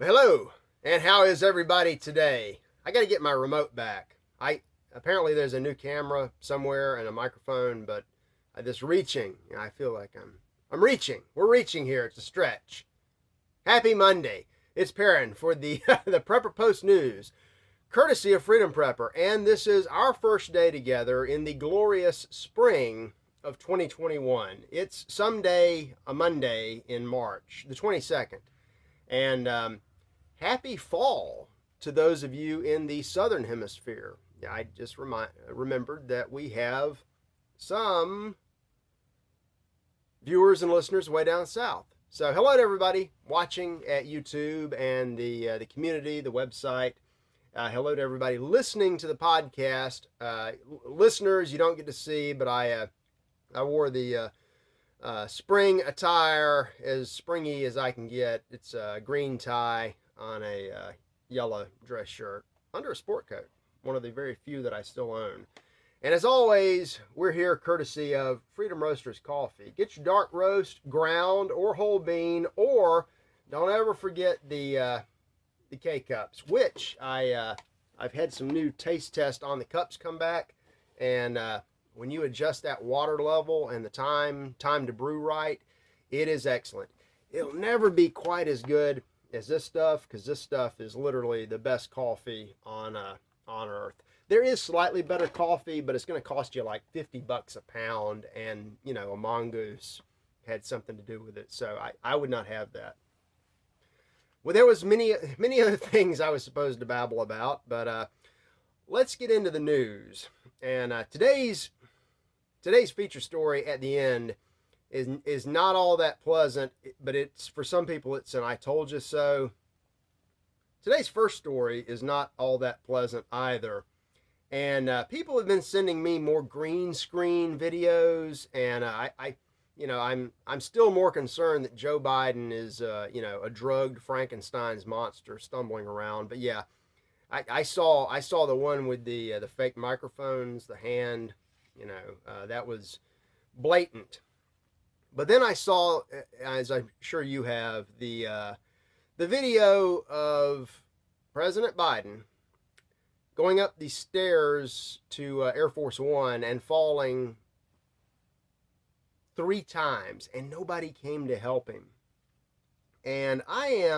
Well, hello, and how is everybody today? I got to get my remote back. I apparently there's a new camera somewhere and a microphone, but this reaching, I feel like I'm reaching. We're reaching here. It's a stretch. Happy Monday. It's Perrin for the the Prepper Post News, courtesy of Freedom Prepper, and this is our first day together in the glorious spring of 2021. It's someday a Monday in March, the 22nd, and happy fall to those of you in the southern hemisphere. I just remembered that we have some viewers and listeners way down south. So hello to everybody watching at YouTube and the community, the website. Hello to everybody listening to the podcast. Listeners, you don't get to see, but I wore the spring attire, as springy as I can get. It's a green tie on a yellow dress shirt under a sport coat, one of the very few that I still own. And as always, we're here courtesy of Freedom Roasters Coffee. Get your dark roast, ground or whole bean, or don't ever forget the K-Cups, which I've had some new taste test on the cups come back, and when you adjust that water level and the time to brew right, it is excellent. It'll never be quite as good as this stuff, because this stuff is literally the best coffee on earth. There is slightly better coffee, but it's going to cost you like $50 a pound, and a mongoose had something to do with it, so I would not have that. Well, there was many other things I was supposed to babble about, but let's get into the news. And today's feature story at the end is not all that pleasant, but it's, for some people, it's an I told you so. Today's first story is not all that pleasant either, and people have been sending me more green screen videos, and I'm still more concerned that Joe Biden is a drugged Frankenstein's monster stumbling around. But yeah, I saw the one with the fake microphones, the hand, that was blatant. But then I saw, as I'm sure you have, the video of President Biden going up the stairs to Air Force One and falling 3 times, and nobody came to help him. And I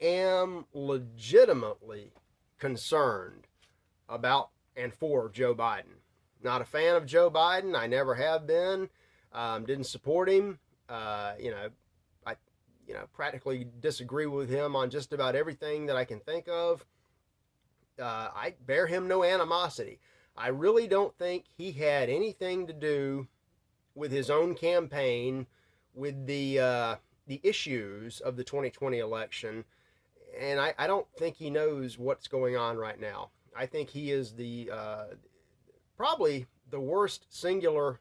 am legitimately concerned about and for Joe Biden. Not a fan of Joe Biden. I never have been. Didn't support him. I practically disagree with him on just about everything that I can think of. I bear him no animosity. I really don't think he had anything to do with his own campaign, with the issues of the 2020 election, and I don't think he knows what's going on right now. I think he is the probably the worst single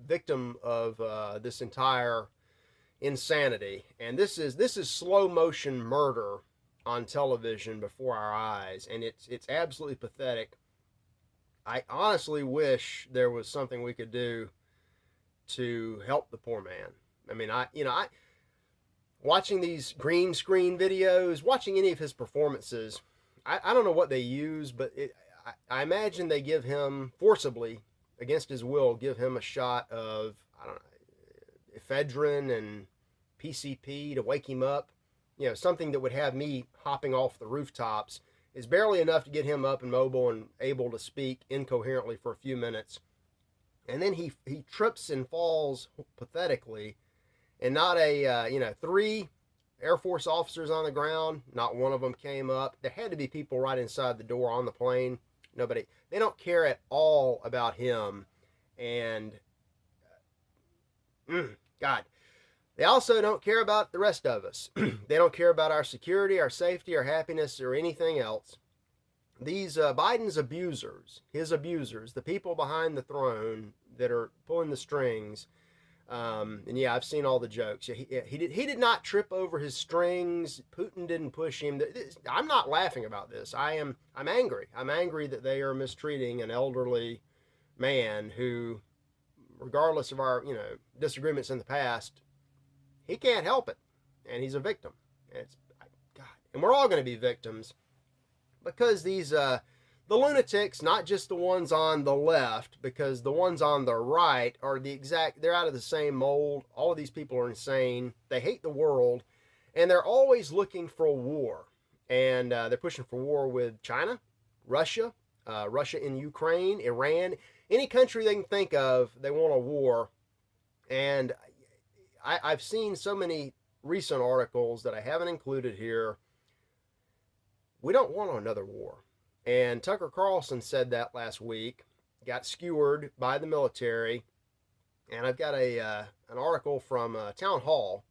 victim of this entire insanity. And this is slow motion murder on television before our eyes, and it's absolutely pathetic. I honestly wish there was something we could do to help the poor man. I mean, I watching these green screen videos, watching any of his performances, I don't know what they use, but I imagine they give him forcibly, against his will, give him a shot of, I don't know, ephedrine and PCP to wake him up. Something that would have me hopping off the rooftops. Is barely enough to get him up and mobile and able to speak incoherently for a few minutes. And then he trips and falls pathetically, and not 3 Air Force officers on the ground, not one of them came up. There had to be people right inside the door on the plane. Nobody. They don't care at all about him. And God, they also don't care about the rest of us. They don't care about our security, our safety, our happiness, or anything else. These Biden's abusers, his abusers, the people behind the throne that are pulling the strings. And yeah, I've seen all the jokes. He did not trip over his strings. Putin didn't push him. I'm not laughing about this. I'm angry. I'm angry that they are mistreating an elderly man who, regardless of our disagreements in the past, he can't help it, and he's a victim. It's God, and we're all going to be victims because these the lunatics, not just the ones on the left, because the ones on the right are they're out of the same mold. All of these people are insane. They hate the world, and they're always looking for a war. And they're pushing for war with China, Russia, Russia in Ukraine, Iran, any country they can think of, they want a war. And I've seen so many recent articles that I haven't included here. We don't want another war. And Tucker Carlson said that last week, got skewered by the military. And I've got an article from Town Hall,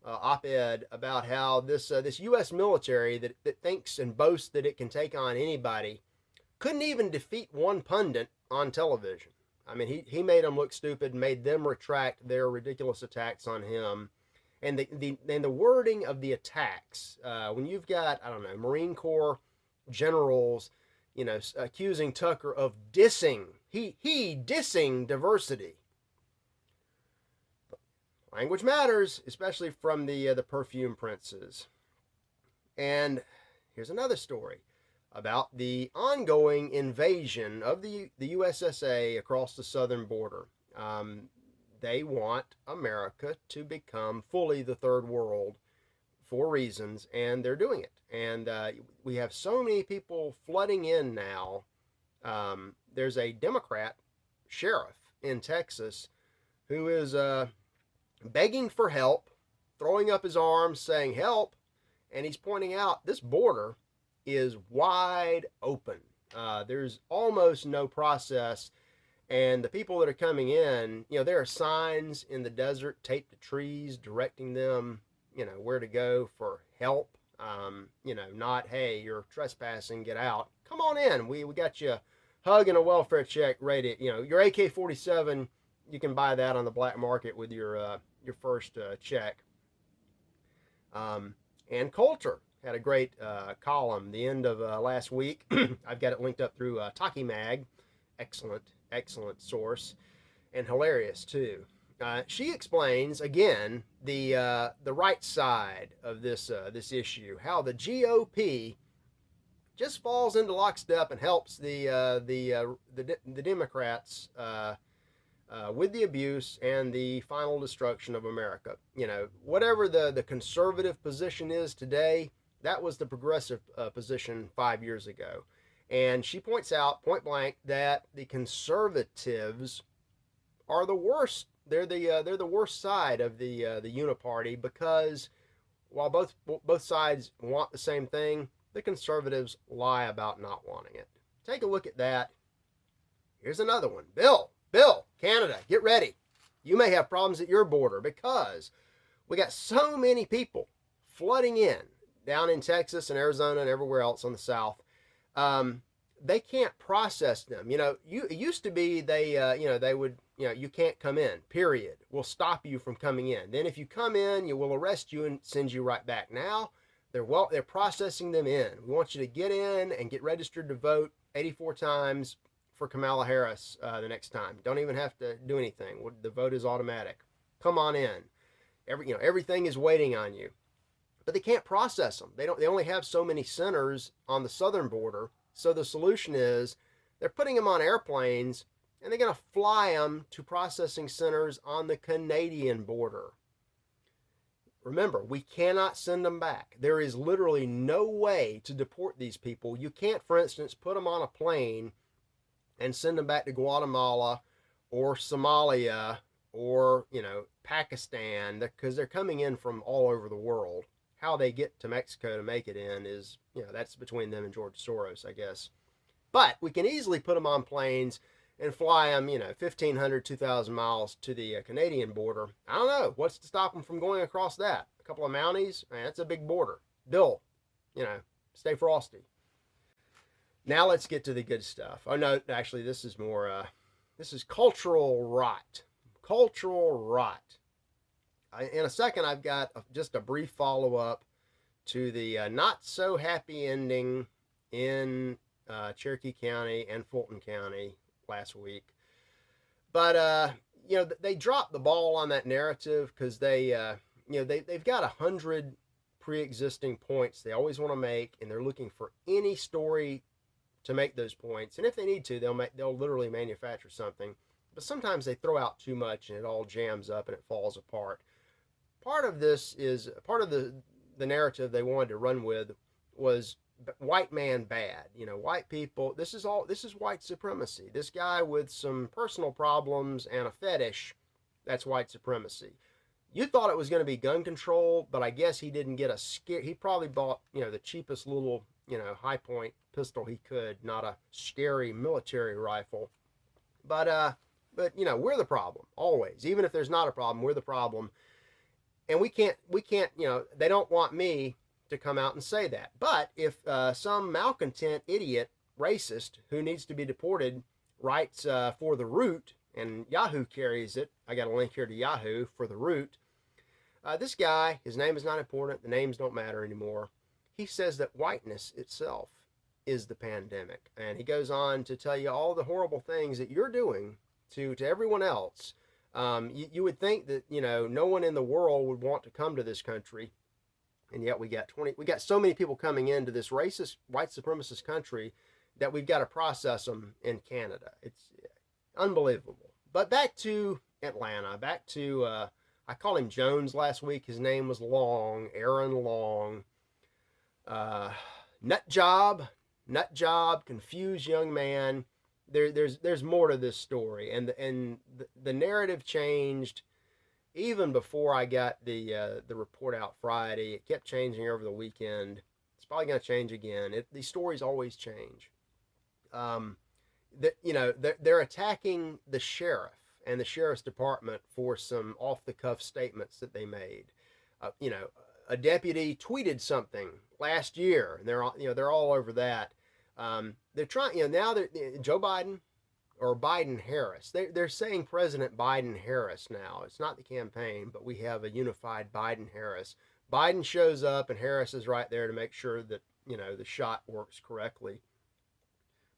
op-ed, about how this U.S. military that thinks and boasts that it can take on anybody couldn't even defeat one pundit on television. I mean, he made them look stupid, made them retract their ridiculous attacks on him. And the wording of the attacks, when you've got, I don't know, Marine Corps generals, accusing Tucker of dissing, he dissing diversity. Language matters, especially from the perfume princes. And here's another story about the ongoing invasion of the USSA across the southern border. They want America to become fully the third world for reasons, and they're doing it. And we have so many people flooding in now. There's a Democrat sheriff in Texas who is begging for help, throwing up his arms, saying help, and he's pointing out this border is wide open. There's almost no process, and the people that are coming in, there are signs in the desert taped to trees directing them, where to go for help. Not, hey, you're trespassing, get out. Come on in. We got you a hug and a welfare check ready. Your AK-47, you can buy that on the black market with your first check. And Coulter had a great column the end of last week. I've got it linked up through Talkie Mag. Excellent source, and hilarious too. She explains again the right side of this issue, how the GOP just falls into lockstep and helps the Democrats with the abuse and the final destruction of America. Whatever the conservative position is today, that was the progressive position 5 years ago. And she points out point blank that the conservatives are the worst. They're the worst side of the uniparty, because while both sides want the same thing, the conservatives lie about not wanting it. Take a look at that. Here's another one. Bill, Canada, get ready. You may have problems at your border because we got so many people flooding in down in Texas and Arizona and everywhere else on the south. They can't process them. It used to be they would, you can't come in, period. We'll stop you from coming in. Then if you come in, we'll arrest you and send you right back. Now they're processing them in. We want you to get in and get registered to vote 84 times for Kamala Harris the next time. Don't even have to do anything. The vote is automatic. Come on in. Everything is waiting on you. But they can't process them. They only have so many centers on the southern border. So the solution is they're putting them on airplanes, and they're going to fly them to processing centers on the Canadian border. Remember, we cannot send them back. There is literally no way to deport these people. You can't, for instance, put them on a plane and send them back to Guatemala or Somalia or, Pakistan, because they're coming in from all over the world. How they get to Mexico to make it in is, that's between them and George Soros, I guess. But we can easily put them on planes and fly them, 1,500, 2,000 miles to the Canadian border. I don't know. What's to stop them from going across that? A couple of Mounties? Man, that's a big border. Bill, stay frosty. Now let's get to the good stuff. Oh, no, actually, this is more, this is cultural rot. Cultural rot. In a second, I've got just a brief follow-up to the not-so-happy ending in Cherokee County and Fulton County last week. But, they dropped the ball on that narrative because they they've got 100 pre-existing points they always want to make, and they're looking for any story to make those points. And if they need to, they'll literally manufacture something. But sometimes they throw out too much and it all jams up and it falls apart. Part of the narrative they wanted to run with was white man bad. White people. This is white supremacy. This guy with some personal problems and a fetish, that's white supremacy. You thought it was going to be gun control, but I guess he didn't get a scare. He probably bought, the cheapest little, high point pistol he could, not a scary military rifle. But we're the problem always. Even if there's not a problem, we're the problem. And we can't, they don't want me to come out and say that. But if some malcontent idiot racist who needs to be deported writes for the Root, and Yahoo carries it, I got a link here to Yahoo for the Root. This guy, his name is not important. The names don't matter anymore. He says that whiteness itself is the pandemic. And he goes on to tell you all the horrible things that you're doing to everyone else. You would think that, no one in the world would want to come to this country. And yet we got so many people coming into this racist, white supremacist country that we've got to process them in Canada. It's unbelievable. But back to Atlanta, back to, I called him Jones last week. His name was Long, Aaron Long. Nut job, confused young man. There's more to this story. And the narrative changed even before I got the report out Friday. It kept changing over the weekend. It's probably going to change again. These stories always change. They're attacking the sheriff and the sheriff's department for some off-the-cuff statements that they made. A deputy tweeted something last year, and they're all over that. They're trying, now that Joe Biden or Biden Harris, they're saying President Biden Harris now. It's not the campaign, but we have a unified Biden Harris. Biden shows up, and Harris is right there to make sure that the shot works correctly.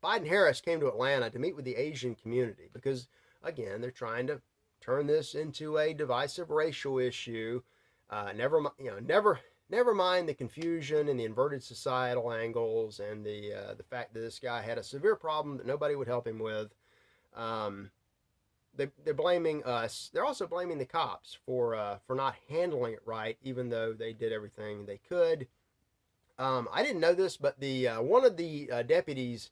Biden Harris came to Atlanta to meet with the Asian community because, again, they're trying to turn this into a divisive racial issue. Never mind the confusion and the inverted societal angles and the fact that this guy had a severe problem that nobody would help him with. They're blaming us. They're also blaming the cops for not handling it right, even though they did everything they could. I didn't know this, but the one of the deputies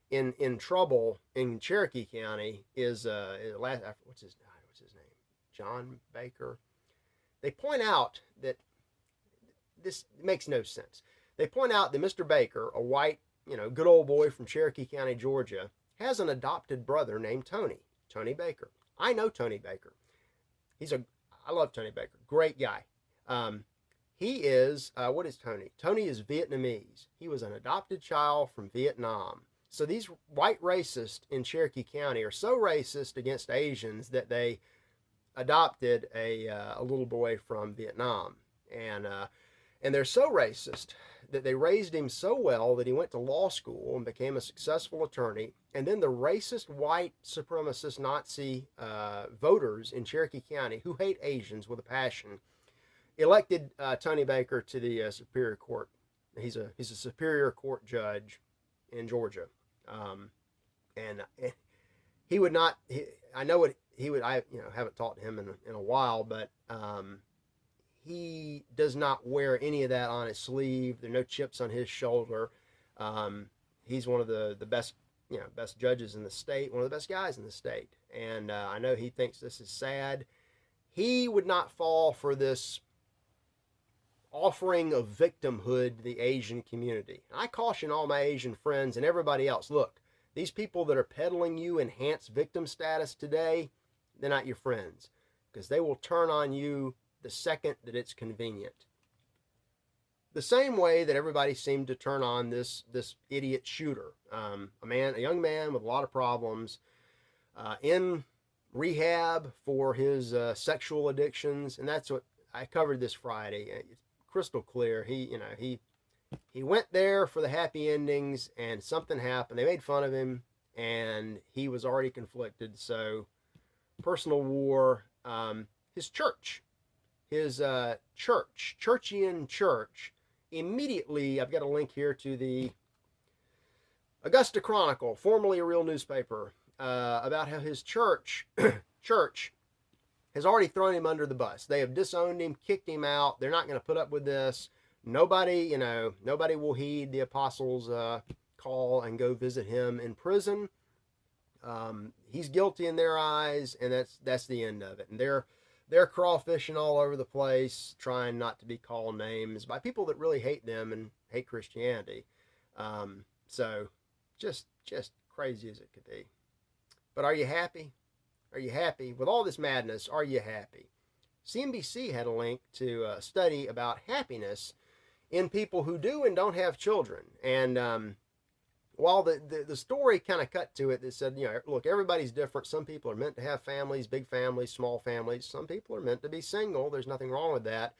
in trouble in Cherokee County is what's his name? John Baker. They point out that this makes no sense. They point out that Mr. Baker, a white, good old boy from Cherokee County, Georgia, has an adopted brother named Tony Baker. I know Tony Baker. I love Tony Baker. Great guy. He is, what is Tony? Tony is Vietnamese. He was an adopted child from Vietnam. So these white racists in Cherokee County are so racist against Asians that they adopted a little boy from Vietnam. And they're so racist that they raised him so well that he went to law school and became a successful attorney. And then the racist, white, supremacist, Nazi voters in Cherokee County who hate Asians with a passion elected Tony Baker to the Superior Court. He's a Superior Court judge in Georgia. And he would not. I know what he would. I haven't talked to him in a while, but he does not wear any of that on his sleeve. There are no chips on his shoulder. He's one of the best judges in the state, one of the best guys in the state. And I know he thinks this is sad. He would not fall for this offering of victimhood to the Asian community. And I caution all my Asian friends and everybody else, look, these people that are peddling you enhanced victim status today, they're not your friends, because they will turn on you the second that it's convenient. The same way that everybody seemed to turn on this idiot shooter, a young man with a lot of problems, in rehab for his sexual addictions, and that's what I covered this Friday. It's crystal clear. He went there for the happy endings, and something happened. They made fun of him, and he was already conflicted. So, personal war. His church his Churchian church, immediately, I've got a link here to the Augusta Chronicle, formerly a real newspaper, about how his church has already thrown him under the bus. They have disowned him, kicked him out. They're not going to put up with this. Nobody will heed the apostles' call and go visit him in prison. He's guilty in their eyes, and that's the end of it. And they're crawfishing all over the place, trying not to be called names by people that really hate them and hate Christianity. So just crazy as it could be. But are you happy? Are you happy? With all this madness, are you happy? CNBC had a link to a study about happiness in people who do and don't have children. And while the story kind of cut to it that said, look, everybody's different. Some people are meant to have families, big families, small families. Some people are meant to be single. There's nothing wrong with that.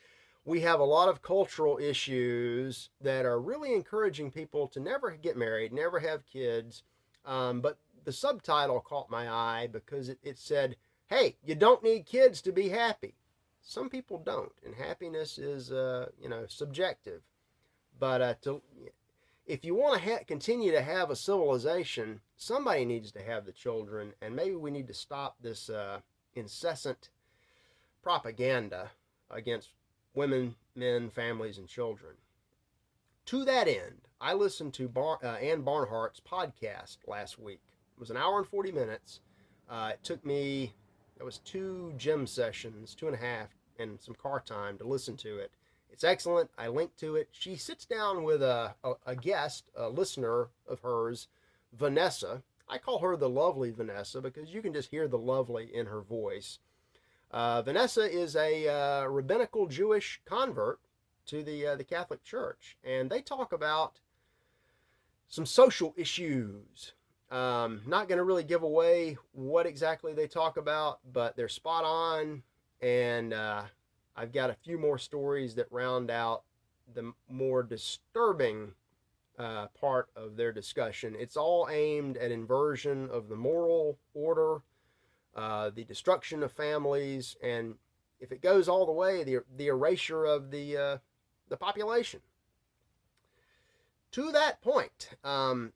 We have a lot of cultural issues that are really encouraging people to never get married, never have kids. But the subtitle caught my eye because it said, hey, you don't need kids to be happy. Some people don't, and happiness is, subjective. But if you want to continue to have a civilization, somebody needs to have the children, and maybe we need to stop this incessant propaganda against women, men, families, and children. To that end, I listened to Ann Barnhart's podcast last week. It was an hour and 40 minutes. It took me, it was 2 gym sessions, 2.5, and some car time to listen to it. It's excellent. I linked to it. She sits down with a guest, a listener of hers, Vanessa. I call her the lovely Vanessa because you can just hear the lovely in her voice. Vanessa is a rabbinical Jewish convert to the Catholic Church, and they talk about some social issues. Not going to really give away what exactly they talk about, but they're spot on, and I've got a few more stories that round out the more disturbing part of their discussion. It's all aimed at inversion of the moral order, the destruction of families, and if it goes all the way, the erasure of the population. To that point,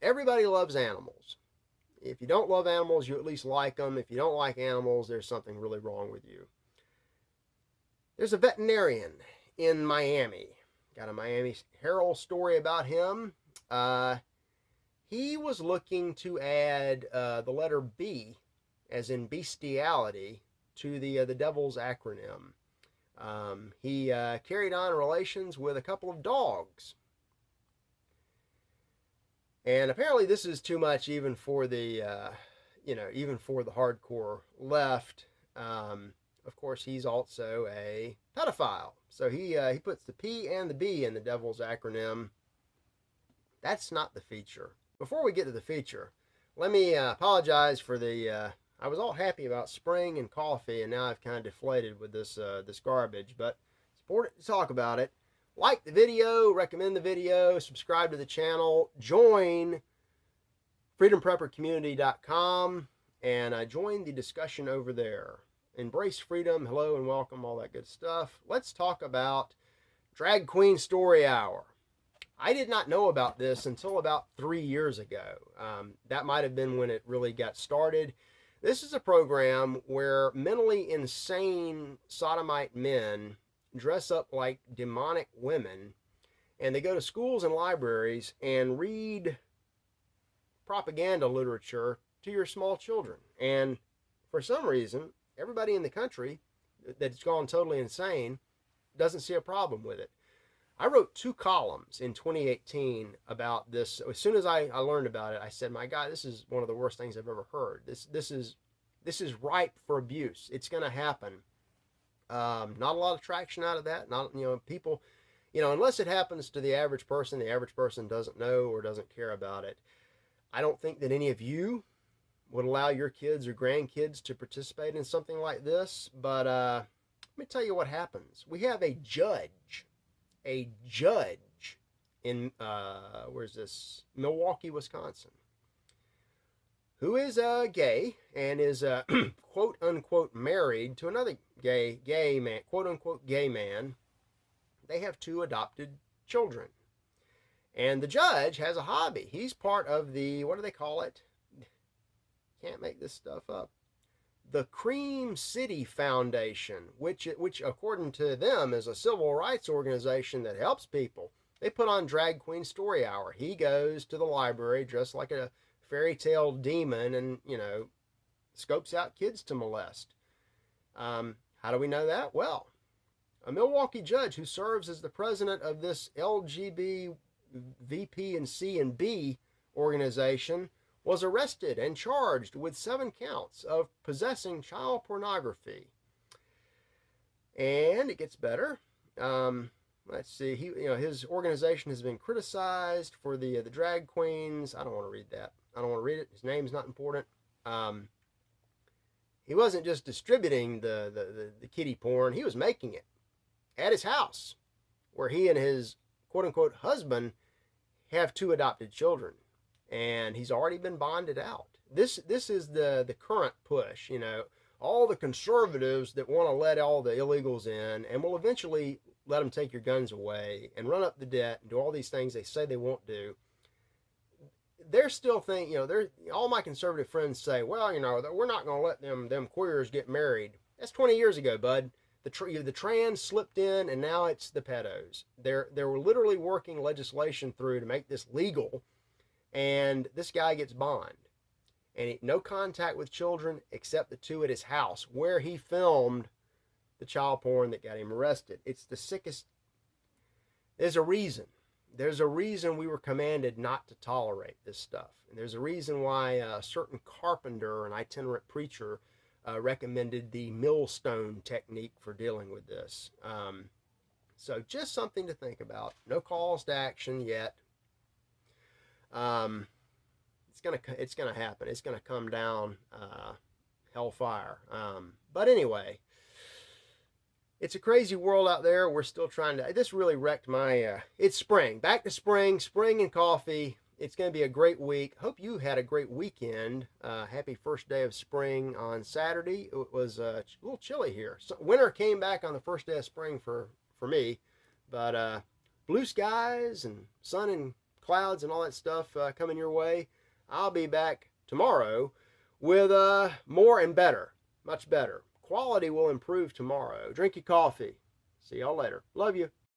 everybody loves animals. If you don't love animals, you at least like them. If you don't like animals, there's something really wrong with you. There's a veterinarian in Miami. Got a Miami Herald story about him. He was looking to add the letter B, as in bestiality, to the devil's acronym. He carried on relations with a couple of dogs. And apparently this is too much even for the, even for the hardcore left. Of course, he's also a pedophile. So he puts the P and the B in the devil's acronym. That's not the feature. Before we get to the feature, let me apologize for the... I was all happy about spring and coffee, and now I've kind of deflated with this garbage. But it's important to talk about it. Like the video, recommend the video, subscribe to the channel, join freedompreppercommunity.com, and join the discussion over there. Embrace freedom, hello and welcome, all that good stuff. Let's talk about Drag Queen Story Hour. I did not know about this until about 3 years ago. That might have been when it really got started. This is a program where mentally insane sodomite men dress up like demonic women, and they go to schools and libraries and read propaganda literature to your small children. And for some reason, everybody in the country that's gone totally insane doesn't see a problem with it. I wrote 2 columns in 2018 about this. As soon as I learned about it, I said, my God, this is one of the worst things I've ever heard. This is ripe for abuse. It's going to happen. Not a lot of traction out of that. Not, people, unless it happens to the average person doesn't know or doesn't care about it. I don't think that any of you would allow your kids or grandkids to participate in something like this. But let me tell you what happens. We have a judge in, where's this? Milwaukee, Wisconsin, who is gay and is quote unquote married to another gay man, quote unquote gay man. They have 2 adopted children. And the judge has a hobby. He's part of the, what do they call it? Can't make this stuff up. The Cream City Foundation, which according to them is a civil rights organization that helps people. They put on Drag Queen Story Hour. He goes to the library dressed like a fairy tale demon and, scopes out kids to molest. How do we know that? Well, a Milwaukee judge who serves as the president of this LGBT VP and C and B organization was arrested and charged with 7 counts of possessing child pornography. And it gets better. Let's see. His organization has been criticized for the drag queens. I don't want to read that. I don't want to read it. His name's not important. He wasn't just distributing the kiddie porn. He was making it at his house, where he and his quote unquote husband have 2 adopted children, and he's already been bonded out. This is the current push. All the conservatives that want to let all the illegals in and will eventually let them take your guns away and run up the debt and do all these things they say they won't do. They're still thinking, all my conservative friends say, well, we're not going to let them queers get married. That's 20 years ago, bud. The trans slipped in, and now it's the pedos. They're literally working legislation through to make this legal, and this guy gets bond. And no contact with children except the 2 at his house, where he filmed the child porn that got him arrested. It's the sickest. There's a reason. There's a reason we were commanded not to tolerate this stuff. And there's a reason why a certain carpenter, an itinerant preacher, recommended the Millstone technique for dealing with this. So just something to think about. No calls to action yet. It's gonna happen. It's gonna come down hellfire. But anyway, it's a crazy world out there. We're still trying to. This really wrecked my. It's spring. Back to spring. Spring and coffee. It's going to be a great week. Hope you had a great weekend. Happy first day of spring on Saturday. It was a little chilly here. So winter came back on the first day of spring for me. But blue skies and sun and clouds and all that stuff coming your way. I'll be back tomorrow with more and better. Much better. Quality will improve tomorrow. Drink your coffee. See y'all later. Love you.